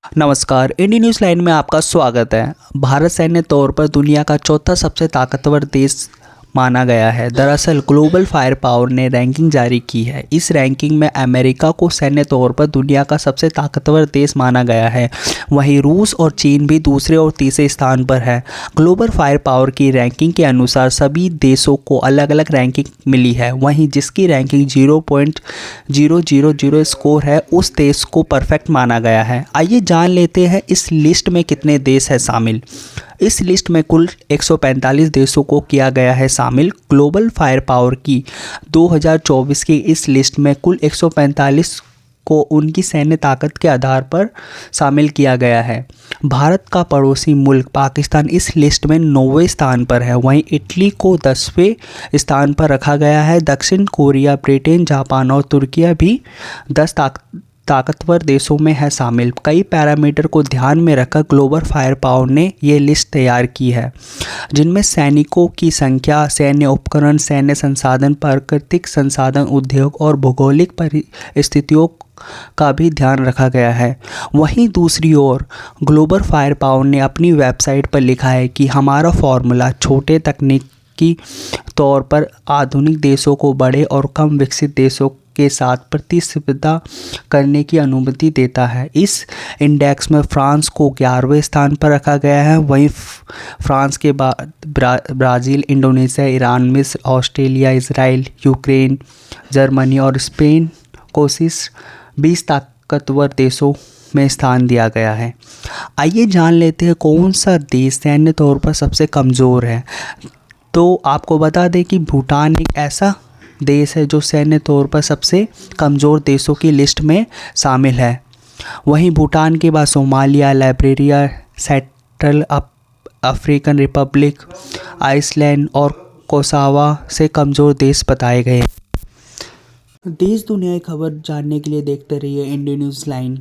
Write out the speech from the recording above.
नमस्कार, Indian news line में आपका स्वागत है। भारत सैन्य तौर पर दुनिया का चौथा सबसे ताकतवर देश माना गया है। दरअसल ग्लोबल फायर पावर ने रैंकिंग जारी की है। इस रैंकिंग में अमेरिका को सैन्य तौर पर दुनिया का सबसे ताकतवर देश माना गया है। वहीं रूस और चीन भी दूसरे और तीसरे स्थान पर है। ग्लोबल फायर पावर की रैंकिंग के अनुसार सभी देशों को अलग अलग रैंकिंग मिली है। वहीं जिसकी रैंकिंग 0.000 स्कोर है उस देश को परफेक्ट माना गया है। आइए जान लेते हैं इस लिस्ट में कितने देश हैं शामिल। इस लिस्ट में कुल 145 देशों को किया गया है शामिल। ग्लोबल फायर पावर की 2024 की इस लिस्ट में कुल 145 को उनकी सैन्य ताकत के आधार पर शामिल किया गया है। भारत का पड़ोसी मुल्क पाकिस्तान इस लिस्ट में 9वें स्थान पर है। वहीं इटली को 10वें स्थान पर रखा गया है। दक्षिण कोरिया, ब्रिटेन, जापान और तुर्किया भी 10 ताकतवर देशों में है शामिल। कई पैरामीटर को ध्यान में रखकर ग्लोबल फायर पावर ने ये लिस्ट तैयार की है, जिनमें सैनिकों की संख्या, सैन्य उपकरण, सैन्य संसाधन, प्राकृतिक संसाधन, उद्योग और भौगोलिक परिस्थितियों का भी ध्यान रखा गया है। वहीं दूसरी ओर ग्लोबल फायर पावर ने अपनी वेबसाइट पर लिखा है कि हमारा फॉर्मूला छोटे तकनीकी तौर पर आधुनिक देशों को बड़े और कम विकसित देशों के साथ प्रतिस्पर्धा करने की अनुमति देता है। इस इंडेक्स में फ्रांस को 11वें स्थान पर रखा गया है। वहीं फ्रांस के बाद ब्राज़ील, इंडोनेशिया, ईरान, मिस्र, ऑस्ट्रेलिया, इजराइल, यूक्रेन, जर्मनी और स्पेन को शीर्ष 20 ताकतवर देशों में स्थान दिया गया है। आइए जान लेते हैं कौन सा देश सैन्य तौर पर सबसे कमज़ोर है। तो आपको बता दें कि भूटान एक ऐसा देश है जो सैन्य तौर पर सबसे कमज़ोर देशों की लिस्ट में शामिल है। वहीं भूटान के बाद Somalia, Liberia, Central African Republic, Iceland और कोसावा से कमज़ोर देश बताए गए। देश दुनिया की खबर जानने के लिए देखते रहिए इंडियन न्यूज़ लाइन।